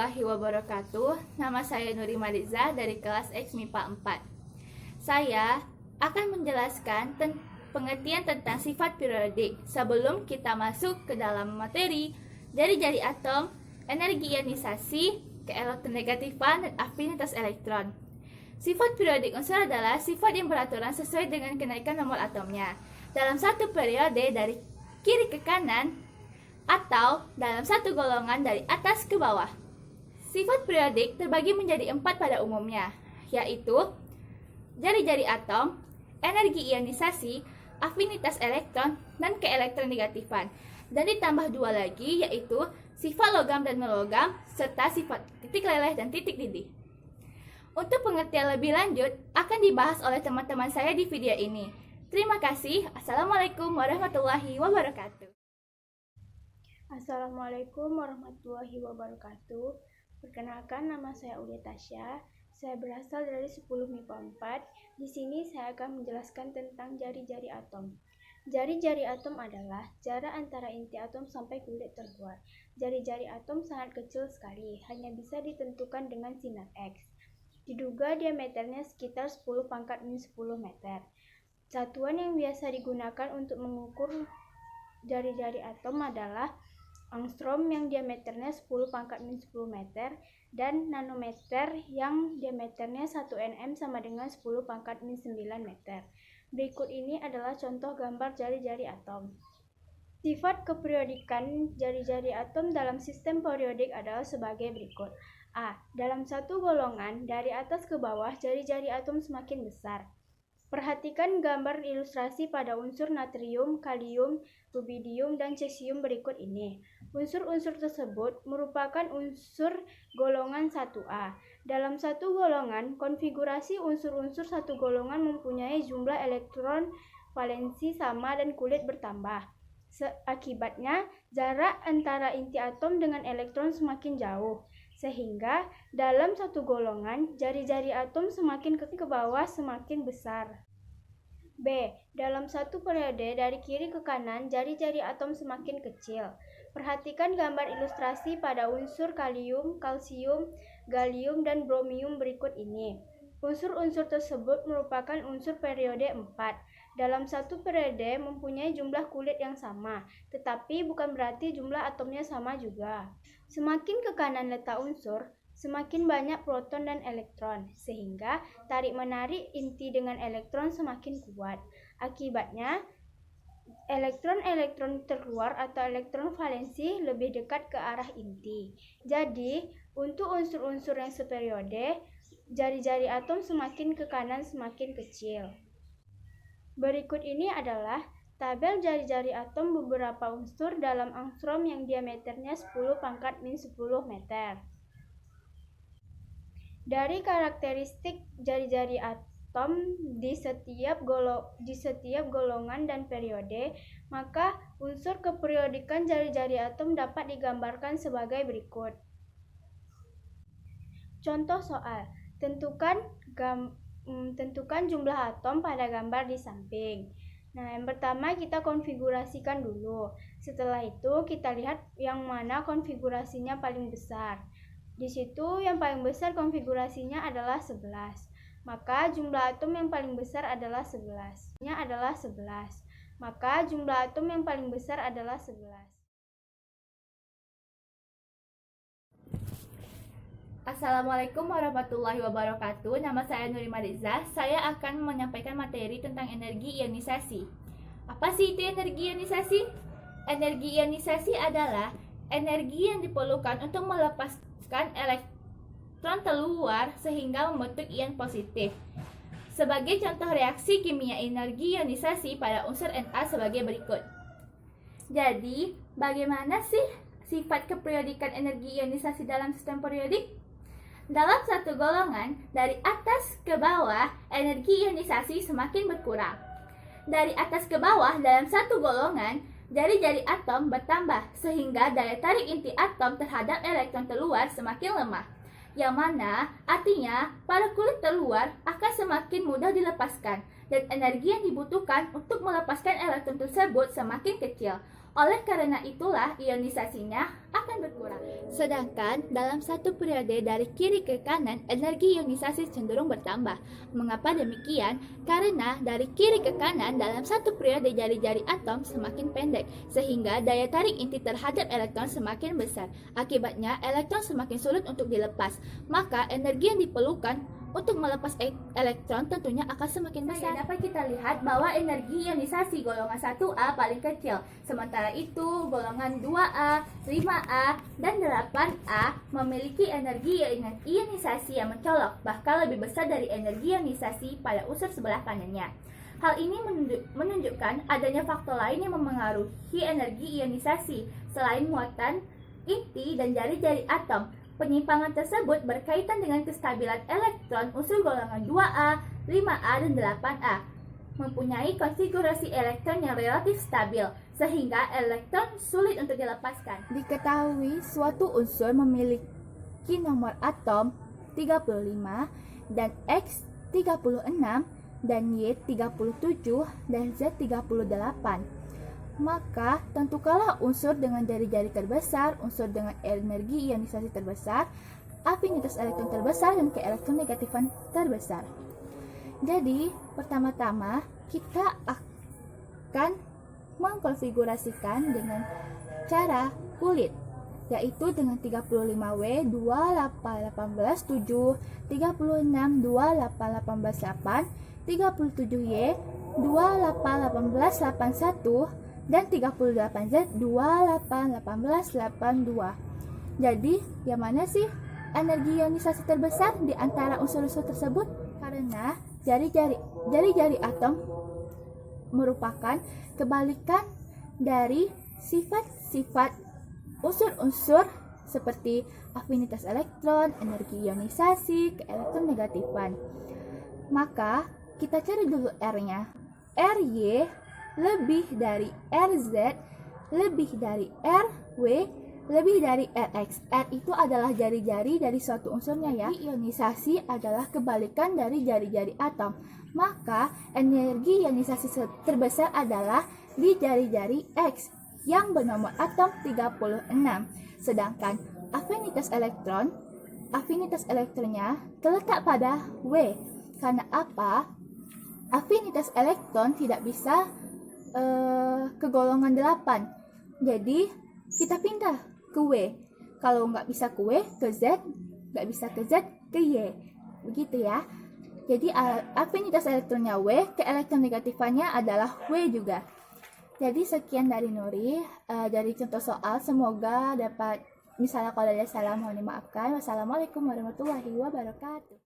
warahmatullahi wabarakatuh. Nama saya Nuri Mariza dari kelas X MIPA 4. Saya akan menjelaskan pengertian tentang sifat periodik sebelum kita masuk ke dalam materi jari-jari atom, energi ionisasi, keelektronegatifan, dan afinitas elektron. Sifat periodik unsur adalah sifat yang beraturan sesuai dengan kenaikan nomor atomnya dalam satu periode dari kiri ke kanan atau dalam satu golongan dari atas ke bawah. Sifat periodik terbagi menjadi 4 pada umumnya, yaitu jari-jari atom, energi ionisasi, afinitas elektron, dan keelektronegatifan. Dan ditambah 2 lagi, yaitu sifat logam dan non-logam, serta sifat titik leleh dan titik didih. Untuk pengertian lebih lanjut, akan dibahas oleh teman-teman saya di video ini. Terima kasih. Assalamualaikum warahmatullahi wabarakatuh. Assalamualaikum warahmatullahi wabarakatuh. Perkenalkan, nama saya Ulia Tasya. Saya berasal dari 10 MIPA 4. Di sini saya akan menjelaskan tentang jari-jari atom. Jari-jari atom adalah jarak antara inti atom sampai kulit terluar. Jari-jari atom sangat kecil sekali, hanya bisa ditentukan dengan sinar X. Diduga diameternya sekitar 10⁻⁻10 meter. Satuan yang biasa digunakan untuk mengukur jari-jari atom adalah angstrom yang diameternya 10⁻⁻10 meter dan nanometer yang diameternya 1 nm sama dengan 10⁻⁹ meter. Berikut ini adalah contoh gambar jari-jari atom. Sifat keperiodikan jari-jari atom dalam sistem periodik adalah sebagai berikut. A. Dalam satu golongan, dari atas ke bawah, jari-jari atom semakin besar. Perhatikan gambar ilustrasi pada unsur natrium, kalium, rubidium, dan cesium berikut ini. Unsur-unsur tersebut merupakan unsur golongan 1A. Dalam satu golongan, konfigurasi unsur-unsur satu golongan mempunyai jumlah elektron valensi sama dan kulit bertambah. Akibatnya, jarak antara inti atom dengan elektron semakin jauh, sehingga dalam satu golongan, jari-jari atom semakin ke bawah semakin besar. B. Dalam satu periode dari kiri ke kanan, jari-jari atom semakin kecil. Perhatikan gambar ilustrasi pada unsur kalium, kalsium, gallium, dan bromium berikut ini. Unsur-unsur tersebut merupakan unsur periode 4. Dalam satu periode mempunyai jumlah kulit yang sama, tetapi bukan berarti jumlah atomnya sama juga. Semakin ke kanan letak unsur, semakin banyak proton dan elektron, sehingga tarik-menarik inti dengan elektron semakin kuat. Akibatnya, elektron-elektron terluar atau elektron valensi lebih dekat ke arah inti. Jadi, untuk unsur-unsur yang seperiode, jari-jari atom semakin ke kanan semakin kecil. Berikut ini adalah tabel jari-jari atom beberapa unsur dalam angstrom yang diameternya 10⁻⁻10 meter. Dari karakteristik jari-jari atom di setiap golongan dan periode, maka unsur keperiodikan jari-jari atom dapat digambarkan sebagai berikut. Contoh soal, tentukan jumlah atom pada gambar di samping. Nah, yang pertama kita konfigurasikan dulu. Setelah itu kita lihat yang mana konfigurasinya paling besar. Di situ yang paling besar konfigurasinya adalah 11. Maka jumlah atom yang paling besar adalah 11. Maka jumlah atom yang paling besar adalah 11. Assalamualaikum warahmatullahi wabarakatuh. Nama saya Nuri Mariza. Saya akan menyampaikan materi tentang energi ionisasi. Apa sih itu energi ionisasi? Energi ionisasi adalah energi yang diperlukan untuk melepaskan elektron keluar sehingga membentuk ion positif. Sebagai contoh reaksi kimia energi ionisasi pada unsur Na sebagai berikut. Jadi, bagaimana sih sifat keperiodikan energi ionisasi dalam sistem periodik? Dalam satu golongan, dari atas ke bawah, energi ionisasi semakin berkurang. Dari atas ke bawah dalam satu golongan, jari-jari atom bertambah, sehingga daya tarik inti atom terhadap elektron terluar semakin lemah. Yang mana artinya pada kulit terluar akan semakin mudah dilepaskan, dan energi yang dibutuhkan untuk melepaskan elektron tersebut semakin kecil. Oleh karena itulah ionisasinya akan berkurang. Sedangkan dalam satu periode dari kiri ke kanan, energi ionisasi cenderung bertambah. Mengapa demikian? Karena dari kiri ke kanan dalam satu periode jari-jari atom semakin pendek, sehingga daya tarik inti terhadap elektron semakin besar. Akibatnya, elektron semakin sulit untuk dilepas. Maka energi yang diperlukan untuk melepas elektron tentunya akan semakin besar. Dapat kita lihat bahwa energi ionisasi golongan 1A paling kecil. Sementara itu, golongan 2A, 5A, dan 8A memiliki energi ionisasi yang mencolok, bahkan lebih besar dari energi ionisasi pada unsur sebelah kanannya. Hal ini menunjukkan adanya faktor lain yang memengaruhi energi ionisasi selain muatan inti dan jari-jari atom. Penyimpangan tersebut berkaitan dengan kestabilan elektron unsur golongan 2A, 5A, dan 8A. Mempunyai konfigurasi elektron yang relatif stabil, sehingga elektron sulit untuk dilepaskan. Diketahui suatu unsur memiliki nomor atom 35 dan X 36 dan Y 37 dan Z 38. Maka tentukanlah unsur dengan jari-jari terbesar, unsur dengan energi ionisasi terbesar, afinitas elektron terbesar, dan keelektronegatifan terbesar. Jadi, pertama-tama kita akan mengkonfigurasikan dengan cara kulit, yaitu dengan 35W 2818 7, 36 2818 8, 37Y 2818 81, dan 38Z 281882. Jadi, yang mana sih energi ionisasi terbesar di antara unsur-unsur tersebut? Karena jari-jari atom merupakan kebalikan dari sifat-sifat unsur-unsur seperti afinitas elektron, energi ionisasi, keelektronegatifan. Maka, kita cari dulu R-nya. RY lebih dari RZ, lebih dari RW, lebih dari Rx. R itu adalah jari-jari dari suatu unsurnya ya. Ionisasi adalah kebalikan dari jari-jari atom. Maka energi ionisasi terbesar adalah di jari-jari X yang bernomor atom 36. Sedangkan afinitas elektronnya terletak pada W. Karena apa? Afinitas elektron tidak bisa ke golongan 8. Jadi kita pindah ke W. Kalau nggak bisa ke W, ke Z. Nggak bisa ke Z, ke Y. Begitu ya. Jadi afinitas elektronnya W, keelektronegatifannya adalah W juga. Jadi sekian dari Nuri, dari contoh soal. Semoga dapat, misalnya kalau ada salah mohon dimaafkan. Wassalamualaikum warahmatullahi wabarakatuh.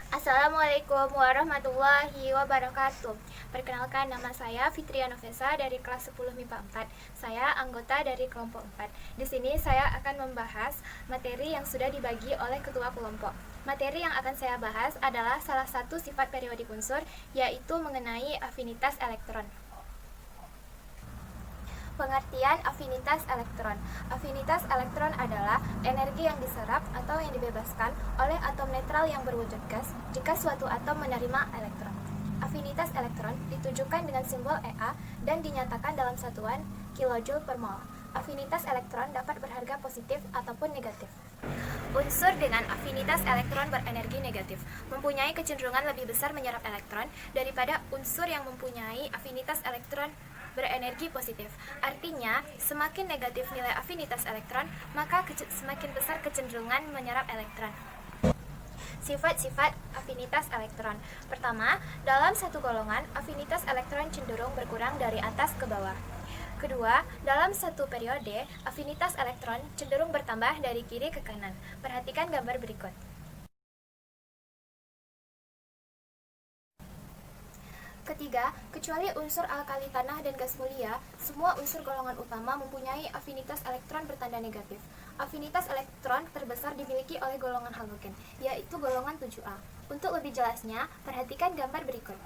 Assalamualaikum warahmatullahi wabarakatuh. Perkenalkan, nama saya Fitria Novesa dari kelas 10 MIPA 4. Saya anggota dari kelompok 4. Di sini saya akan membahas materi yang sudah dibagi oleh ketua kelompok. Materi yang akan saya bahas adalah salah satu sifat periodik unsur, yaitu mengenai afinitas elektron. Pengertian afinitas elektron. Afinitas elektron adalah energi yang diserap atau yang dibebaskan oleh atom netral yang berwujud gas jika suatu atom menerima elektron. Afinitas elektron ditujukan dengan simbol Ea dan dinyatakan dalam satuan kilojoule per mol. Afinitas elektron dapat berharga positif ataupun negatif. Unsur dengan afinitas elektron berenergi negatif mempunyai kecenderungan lebih besar menyerap elektron daripada unsur yang mempunyai afinitas elektron berenergi positif. Artinya, semakin negatif nilai afinitas elektron, maka semakin besar kecenderungan menyerap elektron. Sifat-sifat afinitas elektron. Pertama, dalam satu golongan, afinitas elektron cenderung berkurang dari atas ke bawah. Kedua, dalam satu periode, afinitas elektron cenderung bertambah dari kiri ke kanan. Perhatikan gambar berikut. Ketiga, kecuali unsur alkali tanah dan gas mulia, semua unsur golongan utama mempunyai afinitas elektron bertanda negatif. Afinitas elektron terbesar dimiliki oleh golongan halogen, yaitu golongan 7A. Untuk lebih jelasnya, perhatikan gambar berikut.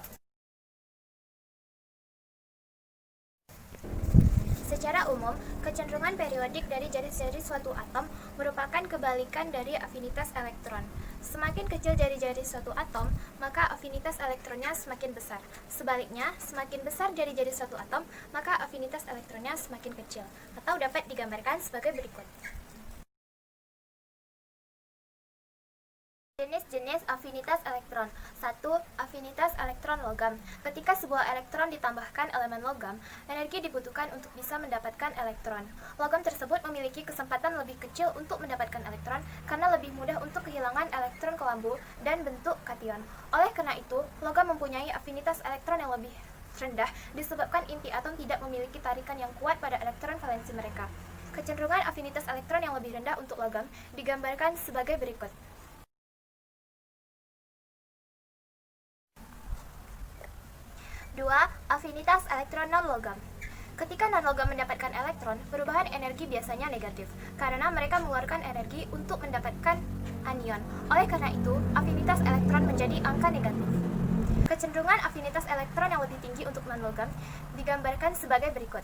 Secara umum, Kecenderungan periodik dari jari-jari suatu atom merupakan kebalikan dari afinitas elektron. Semakin kecil jari-jari suatu atom, maka afinitas elektronnya semakin besar. Sebaliknya, semakin besar jari-jari suatu atom, maka afinitas elektronnya semakin kecil, atau dapat digambarkan sebagai berikut. Jenis-jenis afinitas elektron. 1. Afinitas elektron logam. Ketika sebuah elektron ditambahkan elemen logam, energi dibutuhkan untuk bisa mendapatkan elektron. Logam tersebut memiliki kesempatan lebih kecil untuk mendapatkan elektron karena lebih mudah untuk kehilangan elektron kelambu dan bentuk kation. Oleh karena itu, logam mempunyai afinitas elektron yang lebih rendah disebabkan inti atom tidak memiliki tarikan yang kuat pada elektron valensi mereka. Kecenderungan afinitas elektron yang lebih rendah untuk logam digambarkan sebagai berikut. 2. Afinitas elektron non-logam. Ketika non-logam mendapatkan elektron, perubahan energi biasanya negatif, karena mereka mengeluarkan energi untuk mendapatkan anion. Oleh karena itu, afinitas elektron menjadi angka negatif. Kecenderungan afinitas elektron yang lebih tinggi untuk non-logam digambarkan sebagai berikut.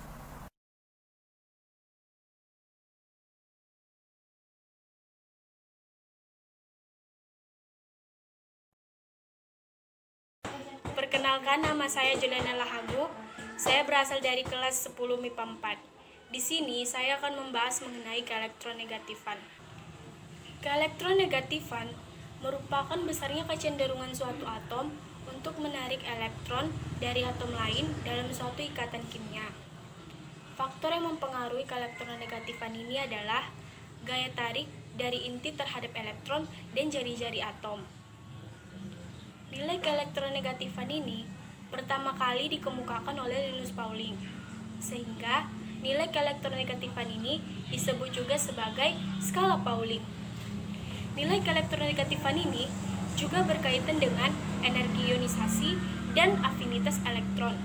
Perkenalkan, nama saya Juliana Lahagu. Saya berasal dari kelas 10 MIPA 4. Di sini saya akan membahas mengenai keelektronegatifan. Keelektronegatifan merupakan besarnya kecenderungan suatu atom untuk menarik elektron dari atom lain dalam suatu ikatan kimia. Faktor yang mempengaruhi keelektronegatifan ini adalah gaya tarik dari inti terhadap elektron dan jari-jari atom. Nilai keelektronegatifan ini pertama kali dikemukakan oleh Linus Pauling, sehingga nilai keelektronegatifan ini disebut juga sebagai skala Pauling. Nilai keelektronegatifan ini juga berkaitan dengan energi ionisasi dan afinitas elektron.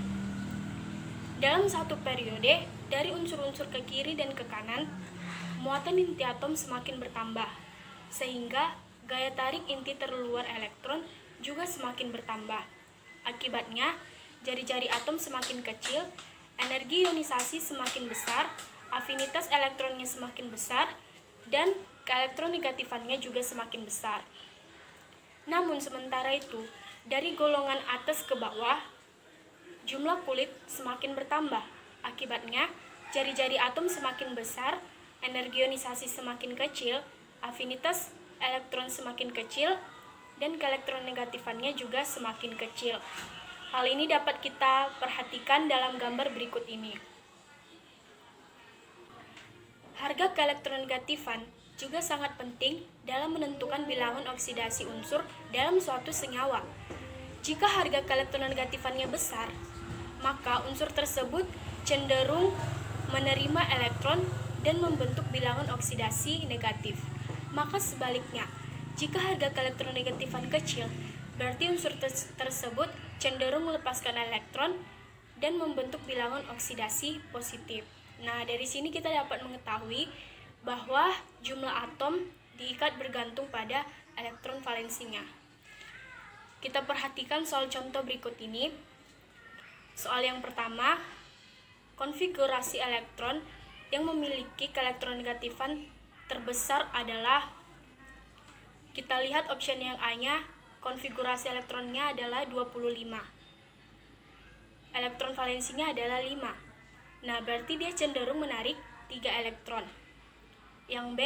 Dalam satu periode, dari unsur-unsur ke kiri dan ke kanan, muatan inti atom semakin bertambah, sehingga gaya tarik inti terluar elektron juga semakin bertambah. Akibatnya, jari-jari atom semakin kecil, energi ionisasi semakin besar, afinitas elektronnya semakin besar, dan keelektronegatifannya juga semakin besar. Namun sementara itu, dari golongan atas ke bawah, jumlah kulit semakin bertambah. Akibatnya, jari-jari atom semakin besar, energi ionisasi semakin kecil, afinitas elektron semakin kecil, dan keelektronegatifannya juga semakin kecil. Hal ini dapat kita perhatikan dalam gambar berikut ini. Harga keelektronegatifan juga sangat penting dalam menentukan bilangan oksidasi unsur dalam suatu senyawa. Jika harga keelektronegatifannya besar, maka unsur tersebut cenderung menerima elektron dan membentuk bilangan oksidasi negatif. Maka sebaliknya, jika harga keelektronegatifan kecil, berarti unsur tersebut cenderung melepaskan elektron dan membentuk bilangan oksidasi positif. Nah, dari sini kita dapat mengetahui bahwa jumlah atom diikat bergantung pada elektron valensinya. Kita perhatikan soal contoh berikut ini. Soal yang pertama, konfigurasi elektron yang memiliki keelektronegatifan terbesar adalah, kita lihat option yang A-nya, konfigurasi elektronnya adalah 25. Elektron valensinya adalah 5. Nah, berarti dia cenderung menarik 3 elektron. Yang B,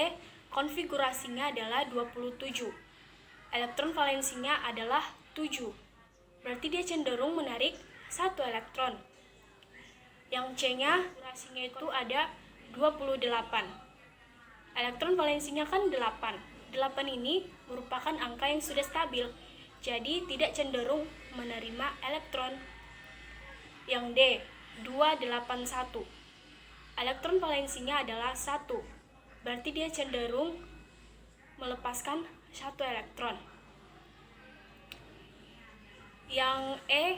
konfigurasinya adalah 27. Elektron valensinya adalah 7. Berarti dia cenderung menarik 1 elektron. Yang C-nya, konfigurasinya itu ada 28. Elektron valensinya kan 8. 8 ini merupakan angka yang sudah stabil, jadi tidak cenderung menerima elektron. Yang D, 281. Elektron valensinya adalah 1, berarti dia cenderung melepaskan 1 elektron. Yang E,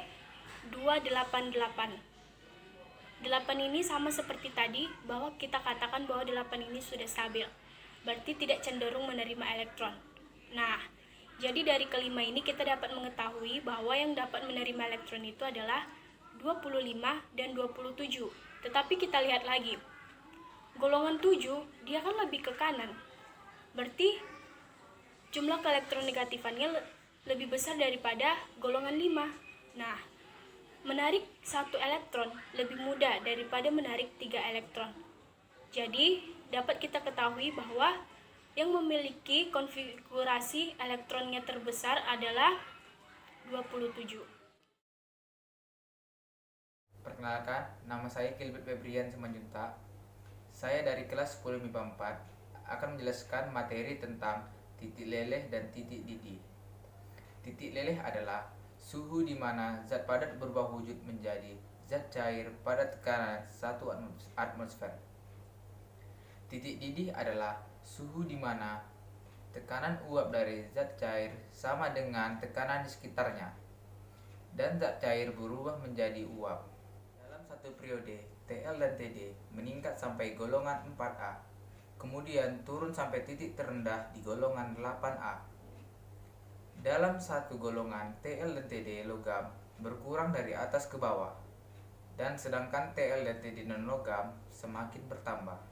288. 8 ini sama seperti tadi, bahwa kita katakan bahwa 8 ini sudah stabil, berarti tidak cenderung menerima elektron. Nah, jadi dari kelima ini kita dapat mengetahui bahwa yang dapat menerima elektron itu adalah 25 dan 27. Tetapi kita lihat lagi, golongan 7 dia kan lebih ke kanan. Berarti jumlah keelektronegatifannya lebih besar daripada golongan 5. Nah, menarik satu elektron lebih mudah daripada menarik 3 elektron. Jadi, dapat kita ketahui bahwa yang memiliki konfigurasi elektronnya terbesar adalah 27. Perkenalkan, nama saya Gilbert Febrian Simanjuntak. Saya dari kelas 10 MIPA 4 akan menjelaskan materi tentang titik leleh dan titik didih. Titik leleh adalah suhu di mana zat padat berubah wujud menjadi zat cair pada tekanan 1 atmosfer. Titik didih adalah suhu di mana tekanan uap dari zat cair sama dengan tekanan di sekitarnya, dan zat cair berubah menjadi uap. Dalam satu periode, TL dan TD meningkat sampai golongan 4A, kemudian turun sampai titik terendah di golongan 8A. Dalam satu golongan, TL dan TD logam berkurang dari atas ke bawah, dan sedangkan TL dan TD non logam semakin bertambah.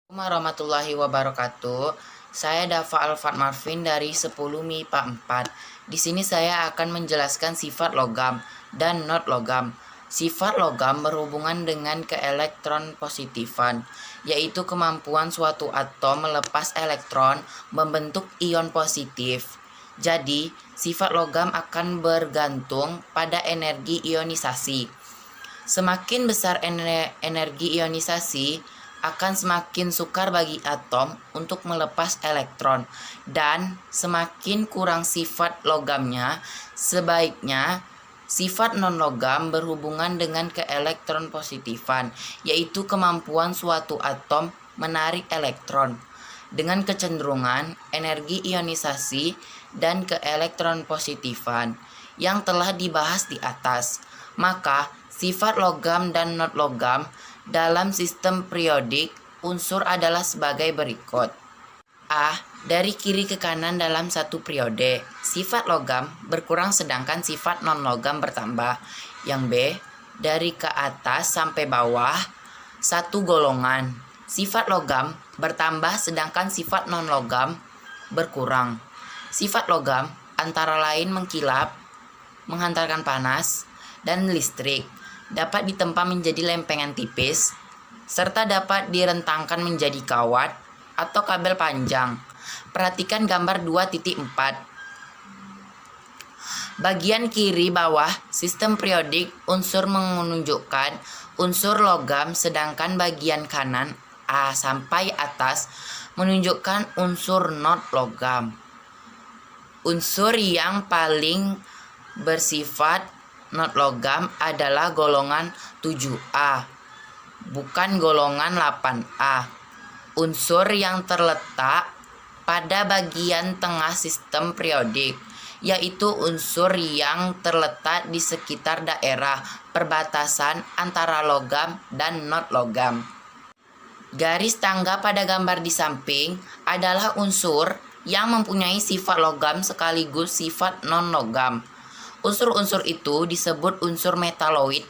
Assalamualaikum warahmatullahi wabarakatuh. Saya Dafa Alfat Marvin dari 10 MIPA 4. Di sini saya akan menjelaskan sifat logam dan not logam. Sifat logam berhubungan dengan keelektron positifan, yaitu kemampuan suatu atom melepas elektron membentuk ion positif. Jadi, sifat logam akan bergantung pada energi ionisasi. Semakin besar energi ionisasi, akan semakin sukar bagi atom untuk melepas elektron, dan semakin kurang sifat logamnya, sebaiknya sifat non-logam berhubungan dengan keelektron positifan, yaitu kemampuan suatu atom menarik elektron dengan kecenderungan energi ionisasi dan keelektron positifan yang telah dibahas di atas. Maka sifat logam dan not logam dalam sistem periodik unsur adalah sebagai berikut. A. Dari kiri ke kanan dalam satu periode, sifat logam berkurang sedangkan sifat non-logam bertambah. Yang B. Dari ke atas sampai bawah satu golongan, sifat logam bertambah sedangkan sifat non-logam berkurang. Sifat logam antara lain mengkilap, menghantarkan panas, dan listrik. Dapat ditempa menjadi lempengan tipis, serta dapat direntangkan menjadi kawat atau kabel panjang. Perhatikan gambar 2.4. Bagian kiri bawah sistem periodik unsur menunjukkan unsur logam, sedangkan bagian kanan A sampai atas menunjukkan unsur not logam. Unsur yang paling bersifat not logam adalah golongan 7A, bukan golongan 8A. Unsur yang terletak pada bagian tengah sistem periodik, yaitu unsur yang terletak di sekitar daerah perbatasan antara logam dan not logam. Garis tangga pada gambar di samping adalah unsur yang mempunyai sifat logam sekaligus sifat non logam. Unsur-unsur itu disebut unsur metaloid.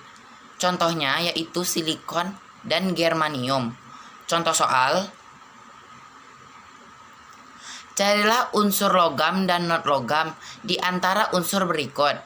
Contohnya yaitu silikon dan germanium. Contoh soal: carilah unsur logam dan not logam di antara unsur berikut.